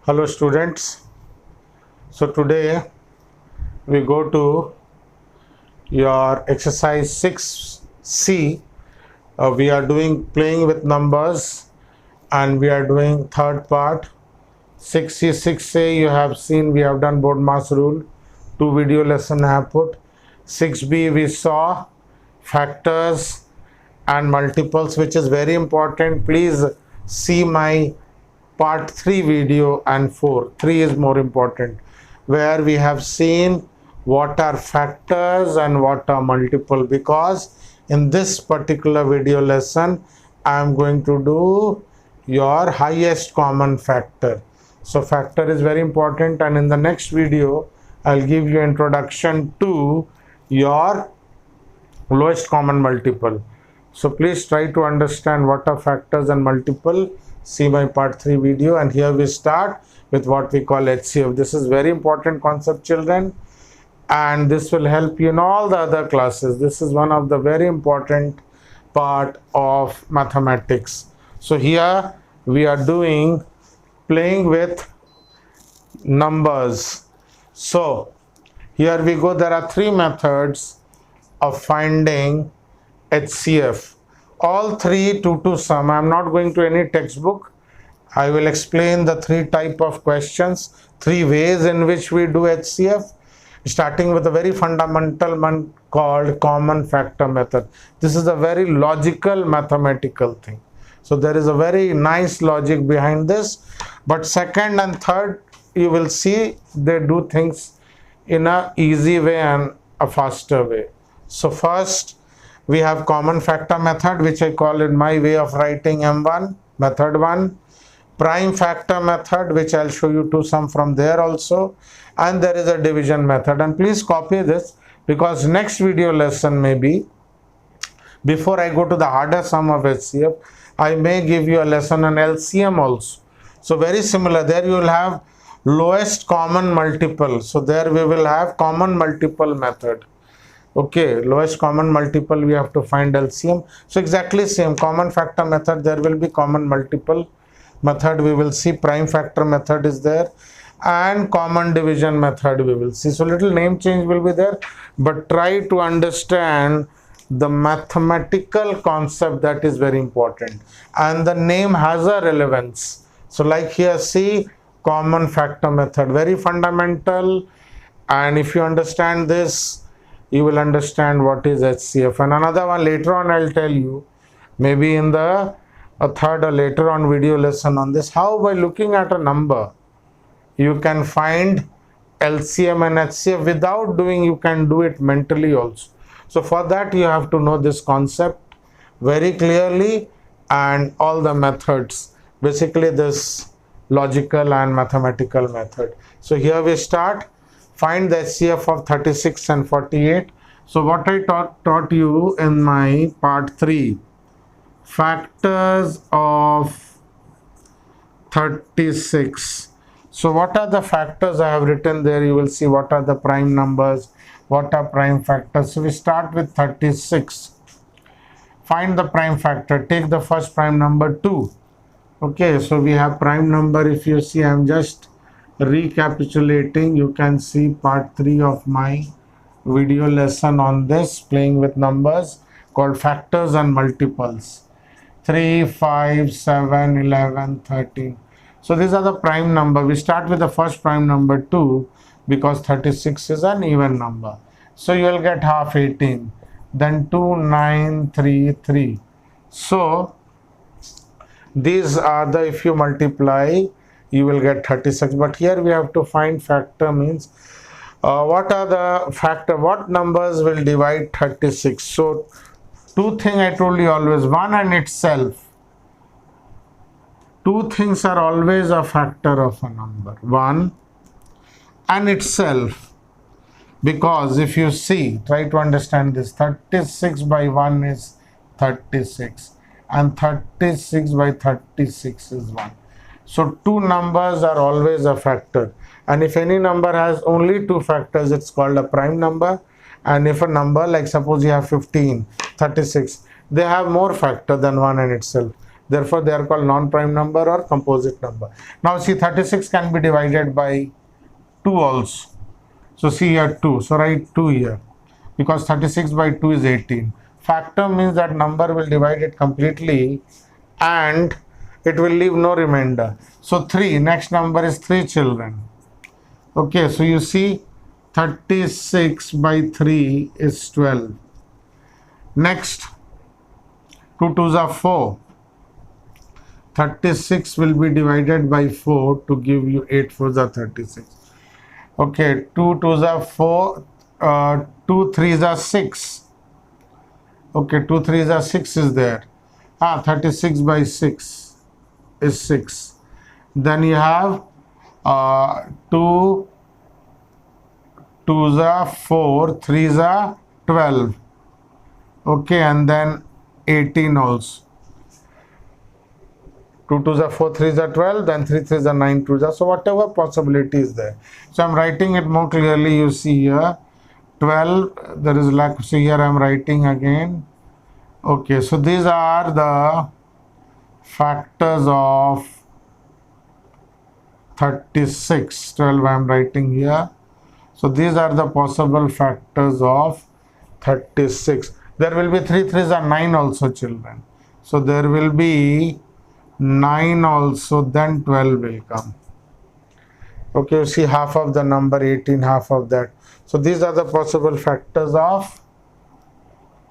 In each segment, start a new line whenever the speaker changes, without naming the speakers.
Hello students. So today we go to your exercise 6C. We are doing playing with numbers and we are doing third part. 6C, 6A you have seen, we have done BODMAS rule. 2 video lesson I have put. 6B we saw factors and multiples, which is very important. Please see my part 3 video and 4. 3 is more important, where we have seen what are factors and what are multiple, because in this particular video lesson I am going to do your highest common factor. So factor is very important, and in the next video I'll give you introduction to your lowest common multiple. So please try to understand what are factors and multiple. See my part 3 video, and here we start with what we call HCF. This is very important concept, children, and this will help you in all the other classes. This is one of the very important part of mathematics. So here we are doing playing with numbers. So here we go. There are 3 methods of finding HCF. All 3 2 to sum. I am not going to any textbook. I will explain the 3 type of questions, 3 ways in which we do HCF, starting with a very fundamental one called common factor method. This is a very logical mathematical thing. So there is a very nice logic behind this. But second and third, you will see they do things in a easy way and a faster way. So first we have common factor method, which I call in my way of writing M1, method 1. Prime factor method, which I'll show you to some from there also. And there is a division method. And please copy this, because next video lesson maybe, before I go to the harder sum of HCF, I may give you a lesson on LCM also. So very similar. There you will have lowest common multiple. So there we will have common multiple method. Okay, lowest common multiple, we have to find LCM. So exactly same common factor method, there will be common multiple method. We will see prime factor method is there, and common division method we will see. So little name change will be there, but try to understand the mathematical concept. That is very important, and the name has a relevance. So like here, see, common factor method, very fundamental, and if you understand this, you will understand what is HCF. And another one later on I'll tell you, maybe in the third or later on video lesson on this, how by looking at a number you can find LCM and HCF without doing, you can do it mentally also. So for that you have to know this concept very clearly, and all the methods, basically this logical and mathematical method. So here we start. Find the HCF of 36 and 48. So what I taught you in my part 3, factors of 36. So what are the factors I have written there? You will see what are the prime numbers, what are prime factors. So we start with 36. Find the prime factor. Take the first prime number 2. Okay, so we have prime number. If you see, I am just recapitulating. You can see part 3 of my video lesson on this, playing with numbers, called factors and multiples. 3, 5, 7, 11, 13. So these are the prime number. We start with the first prime number 2, because 36 is an even number. So you will get half 18. Then 2, 9, 3, 3. So these are the, if you multiply, you will get 36. But here we have to find factor, means what are the factor, what numbers will divide 36. So 2 things I told you always, 1 and itself. 2 things are always a factor of a number, 1 and itself. Because if you see, try to understand this, 36 by 1 is 36, and 36 by 36 is 1. So 2 numbers are always a factor, and if any number has only 2 factors, it's called a prime number. And if a number, like suppose you have 15, 36, they have more factor than 1 in itself. Therefore, they are called non-prime number or composite number. Now see, 36 can be divided by 2 also. So see here 2. So write 2 here, because 36 by 2 is 18. Factor means that number will divide it completely and it will leave no remainder. So 3, next number is 3 children. Okay, so you see 36 by 3 is 12. Next, 2 2s are 4. 36 will be divided by 4 to give you 8 4s are 36. Okay, 2 2s are 4, 2 3s are 6. Okay, 2 3s are 6 is there. 36 by 6 is 6. Then you have 2 2s are 4, 3s are 12. Okay, and then 18 also. 2 2s are 4, 3s are 12, then 3 3s are 9, 2s are. So whatever possibility is there. So I'm writing it more clearly. You see here 12, there is lack. So here I'm writing again. Okay, so these are the factors of 36. 12 I'm writing here. So these are the possible factors of 36. There will be 3 3s are 9 also, children. So there will be 9 also, then 12 will come. Okay, you see half of the number 18, half of that. So these are the possible factors of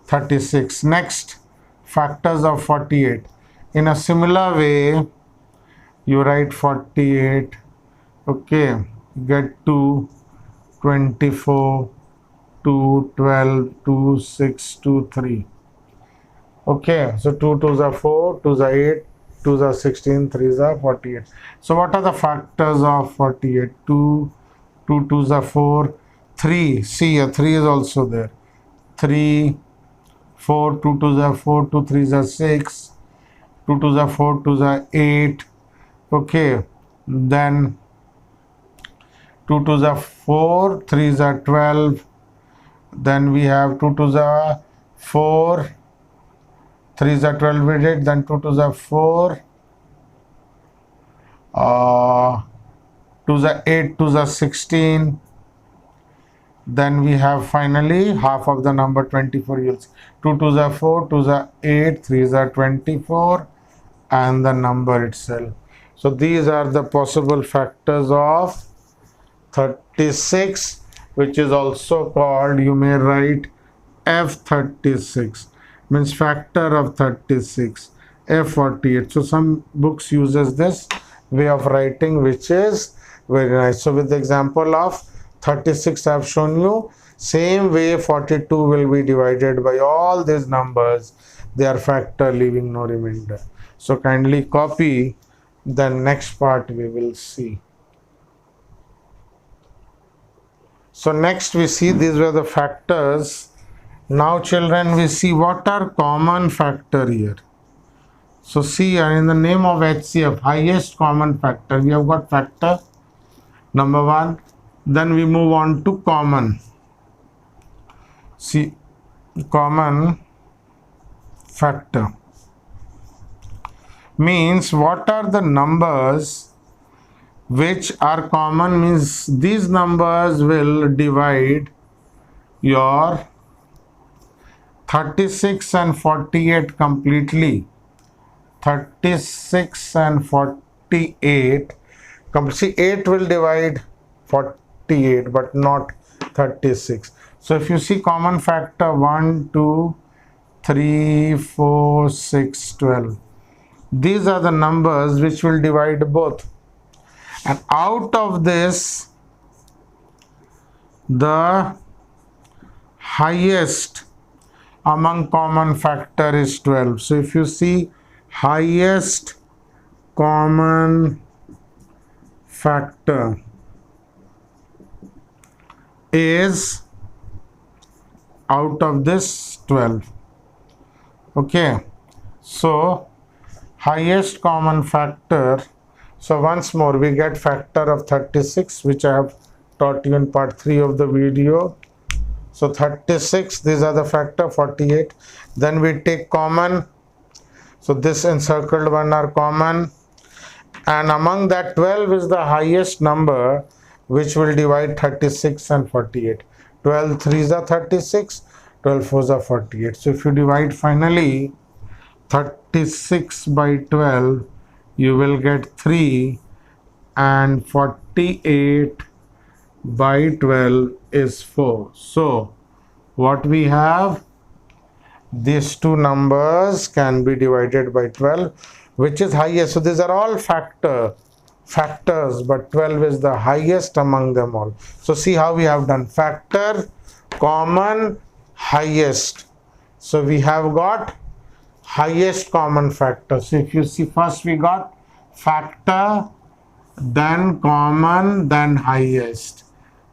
36. Next, factors of 48. In a similar way, you write 48. Okay, get 2, 24, 2, 12, 2, 6, 2, 3. Okay, so 2 2s are 4, 2s are 8, 2s are 16, 3s are 48. So what are the factors of 48? 2, 2 2s are 4, 3. See here, 3 is also there. 3, 4, 2 2s are 4, 2 3s are 6, 2 2s are 4, 2s are 8. Okay, then 2 2s are 4, 3s are 12. Then we have 2 2s are 4, 3s are 12 with it, then 2 2s are 4, 2s are 8, 2s are 16. Then we have finally half of the number 24. You'll see 2 2s are 4, 2s are 8, 3s are 24, and the number itself. So these are the possible factors of 36, which is also called, you may write F36, means factor of 36, F48. So some books uses this way of writing, which is very nice. So with the example of 36 I have shown you, same way 42 will be divided by all these numbers, they are factor leaving no remainder. So kindly copy, the next part we will see. So next we see these were the factors. Now children, we see what are common factor here. So see here in the name of HCF, highest common factor, we have got factor number 1. Then we move on to common. See, common factor means what are the numbers which are common, means these numbers will divide your 36 and 48 completely. 36 and 48, see 8 will divide 48 but not 36. So if you see common factor 1, 2, 3, 4, 6, 12. These are the numbers which will divide both. And out of this, the highest among common factor is 12. So if you see highest common factor is out of this 12. Okay, so highest common factor. So once more we get factor of 36, which I have taught you in part 3 of the video. So 36, these are the factor, 48. Then we take common. So this encircled one are common, and among that 12 is the highest number which will divide 36 and 48. 12 3s are 36, 12 4s are 48. So if you divide finally 36 by 12, you will get 3, and 48 by 12 is 4. So what we have, these two numbers can be divided by 12, which is highest. So these are all factors, but 12 is the highest among them all. So see how we have done: factor, common, highest. So we have got highest common factor. So if you see, first we got factor, then common, then highest.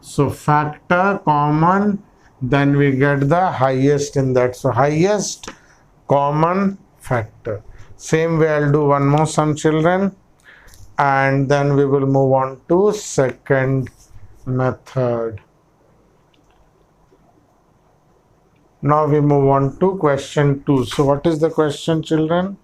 So factor, common, then we get the highest in that. So highest, common, factor. Same way I'll do one more sum, children, and then we will move on to second method. Now we move on to question 2. So what is the question, children?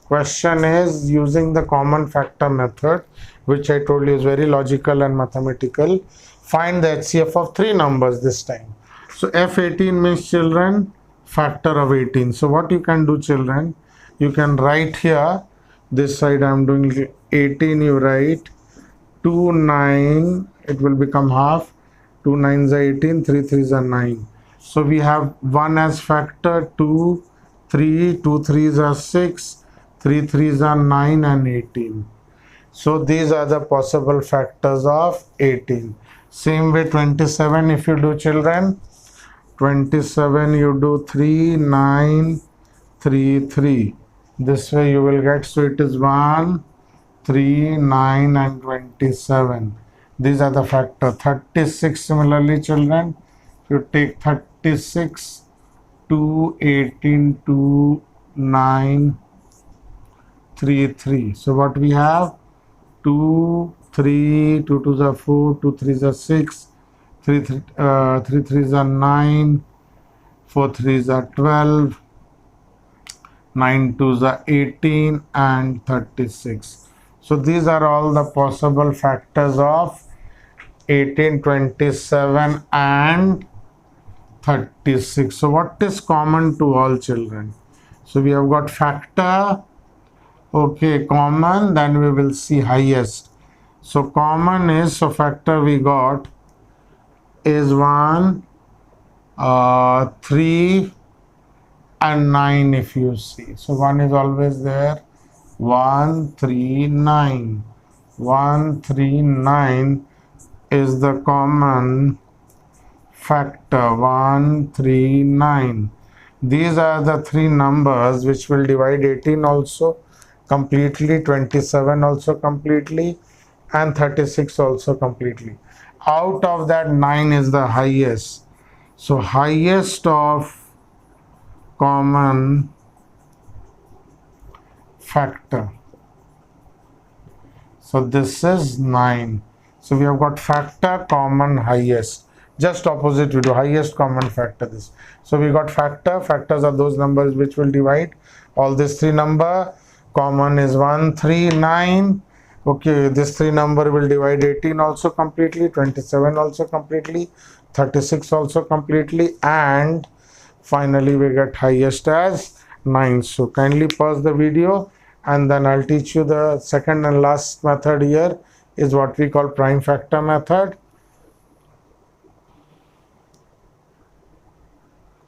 Question is, using the common factor method, which I told you is very logical and mathematical, find the HCF of 3 numbers this time. So F18 means, children, factor of 18. So what you can do, children, you can write here, this side I am doing 18, you write 2 9, it will become half, 2 9s are 18, 3 3s are 9. So we have 1 as factor, 2 3, 2 3s are 6, 3 3s are 9, and 18. So these are the possible factors of 18. Same way 27, if you do, children, 27 you do 3 9 3 3. This way you will get, so it is 1 3 9 and 27. These are the factor. 36 similarly, children, you take 36, 2 18, 2 9 3 3. So what we have, 2 3, 2 2s are 4, 2 3s are 6, 3 3s are 9, 4 3s are 12, 9 2s are 18, and 36. So these are all the possible factors of 18, 27, and 36. So what is common to all, children? So we have got factor, okay, common, then we will see highest. So common is, so factor we got is 1, 3, and 9 if you see. So 1 is always there. 1 3 9. 1 3 9 is the common factor. 1 3 9. These are the 3 numbers which will divide 18 also completely, 27 also completely, and 36 also completely. Out of that, 9 is the highest. So highest of common factor. So this is 9. So we have got factor, common, highest. Just opposite we do, highest common factor this. So we got factor. Factors are those numbers which will divide all these 3 number. Common is 1 3 9. Okay, this 3 number will divide 18 also completely, 27 also completely, 36 also completely, and finally we get highest as 9. So kindly pause the video, and then I'll teach you the second and last method. Here is what we call prime factor method.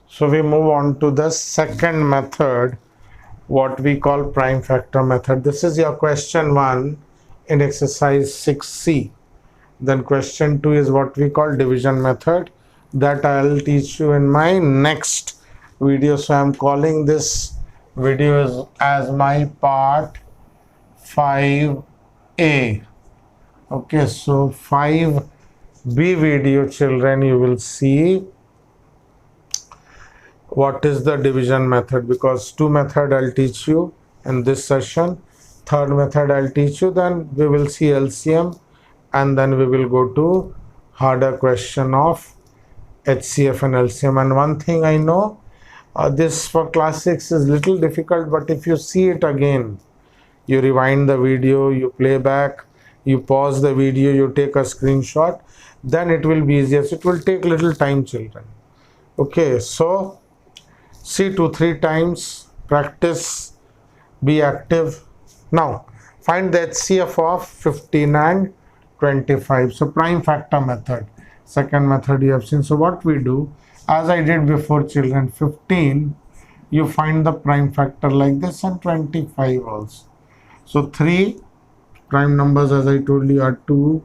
So we move on to the second method, what we call prime factor method. This is your question 1 in exercise 6C. Then question 2 is what we call division method. That I'll teach you in my next video. So I'm calling this video as my part 5A. Okay, so 5B video, children, you will see what is the division method, because 2 method I'll teach you in this session. 3rd method I'll teach you, then we will see LCM, and then we will go to harder question of HCF and LCM. And one thing I know, This for class 6 is little difficult, but if you see it again, you rewind the video, you play back, you pause the video, you take a screenshot, then it will be easier. So it will take little time, children. Okay, so see 2-3 times, practice, be active. Now find the HCF of 15 and 25. So prime factor method, second method you have seen. So what we do, as I did before, children, 15 you find the prime factor like this, and 25 also. So 3 prime numbers, as I told you, are 2,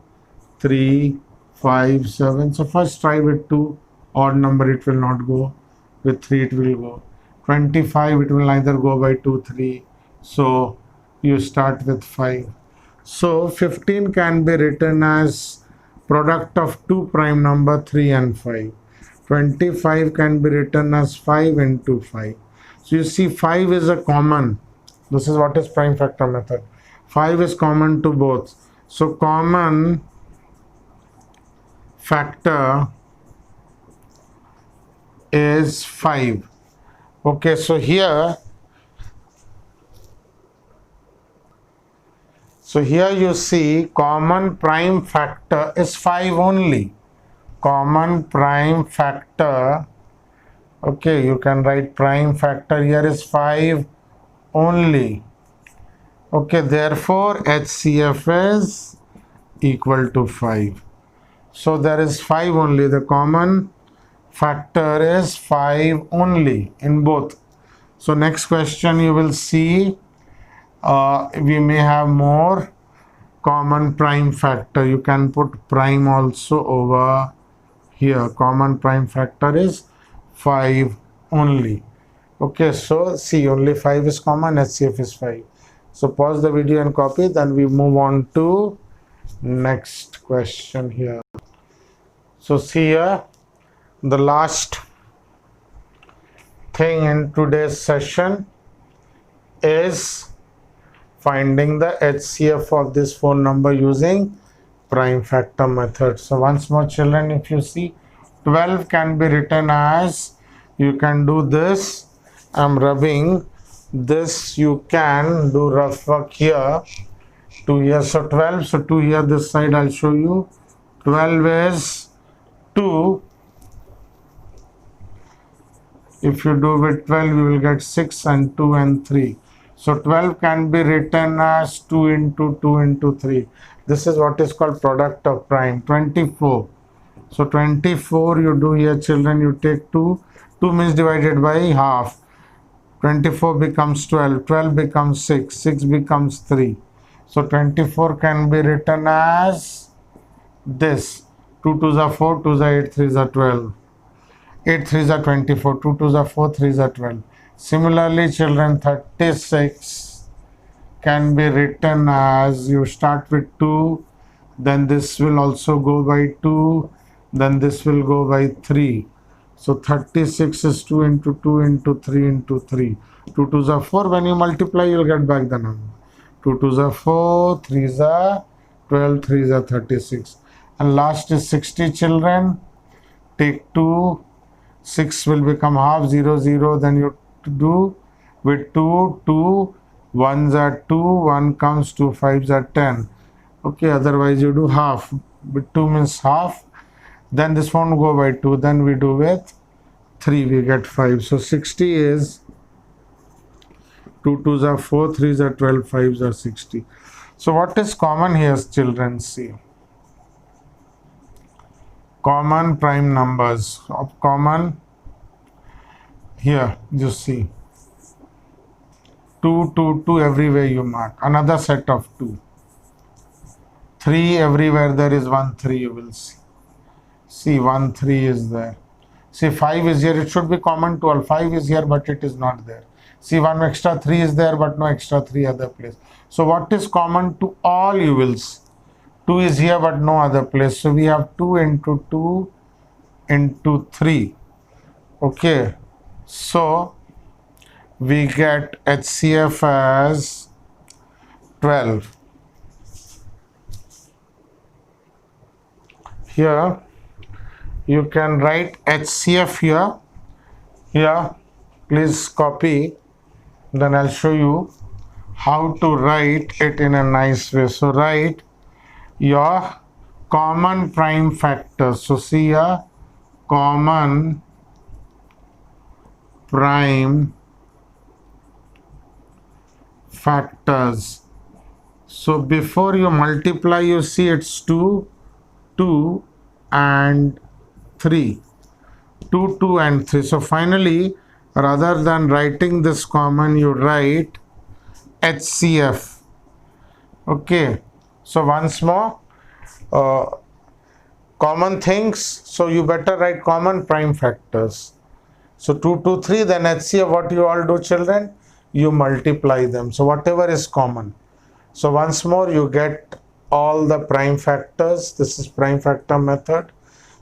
3, 5, 7. So first try with 2, odd number it will not go, with 3 it will go. 25 it will neither go by 2, 3, so you start with 5. So 15 can be written as product of two prime number 3 and 5. 25 can be written as 5 into 5. So you see 5 is a common. This is what is prime factor method. 5 is common to both. So common factor is 5. Okay, so here you see common prime factor is 5 only. Common prime factor, okay, you can write prime factor here is 5 only. Okay, therefore HCF is equal to 5. So there is 5 only. The common factor is 5 only in both. So next question you will see, we may have more common prime factor. You can put prime also over here. Common prime factor is 5 only. Okay, so see, only 5 is common, HCF is 5. So pause the video and copy, then we move on to next question here. So see here, the last thing in today's session is finding the HCF of this phone number using prime factor method. So once more, children, if you see, 12 can be written as, you can do this, I'm rubbing this, you can do rough work here, 2 here, so 12, so 2 here, this side I'll show you, 12 is 2. If you do with 12, you will get 6 and 2 and 3. So 12 can be written as 2 into 2 into 3. This is what is called product of prime. 24. So 24 you do here, children, you take 2. 2 means divided by half. 24 becomes 12. 12 becomes 6. 6 becomes 3. So 24 can be written as this. 2 2s are 4, 2s are 8, 3s are 12. 8 3s are 24, 2 2s are 4, 3s are 12. Similarly, children, 36 can be written as, you start with 2, then this will also go by 2, then this will go by 3. So 36 is 2 into 2 into 3 into 3. 2 2s are 4. When you multiply, you'll get back the number. 2 2s are 4, 3s are 12, 3s are 36. And last is 60, children. Take 2. 6 will become half, 0 0, then you do with 2 2, 1s are 2, 1 comes, 2 5s are 10. Okay, otherwise you do half, with 2 means half, then this won't go by 2, then we do with 3, we get 5. So 60 is 2 2s are 4, 3s are 12, 5s are 60. So what is common here, children? See, common prime numbers of common, here you see 2 2 2 everywhere you mark, another set of 2, 3 everywhere there is 1 3, you will see 1 3 is there. See, 5 is here, it should be common to all. 5 is here but it is not there. See, 1 extra 3 is there but no extra 3 other place. So what is common to all, you will see 2 is here but no other place. So we have 2 into 2 into 3. Okay, so we get HCF as 12. Here you can write HCF here. please copy, then I'll show you how to write it in a nice way. So write your common prime factors. So see here, common prime factors. So before you multiply, you see it's 2, 2 and 3. 2, 2 and 3. So finally, rather than writing this common, you write HCF. Okay. So once more, common things. So you better write common prime factors. So 2, 2, 3, then HCF, what you all do, children? You multiply them. So whatever is common. So once more, you get all the prime factors. This is prime factor method.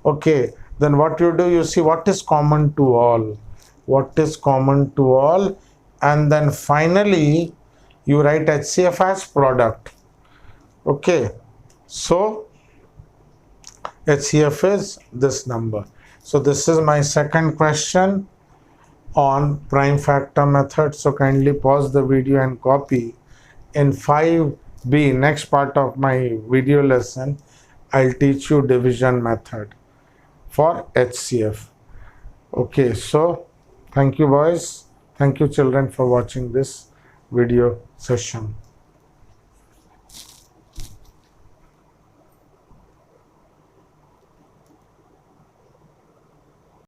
Okay. Then what you do, you see what is common to all. What is common to all. And then finally, you write HCF as product. Okay. So HCF is this number. So this is my second question on prime factor method. So kindly pause the video and copy. In 5B, next part of my video lesson, I'll teach you division method for HCF. Okay, so thank you boys. Thank you children for watching this video session.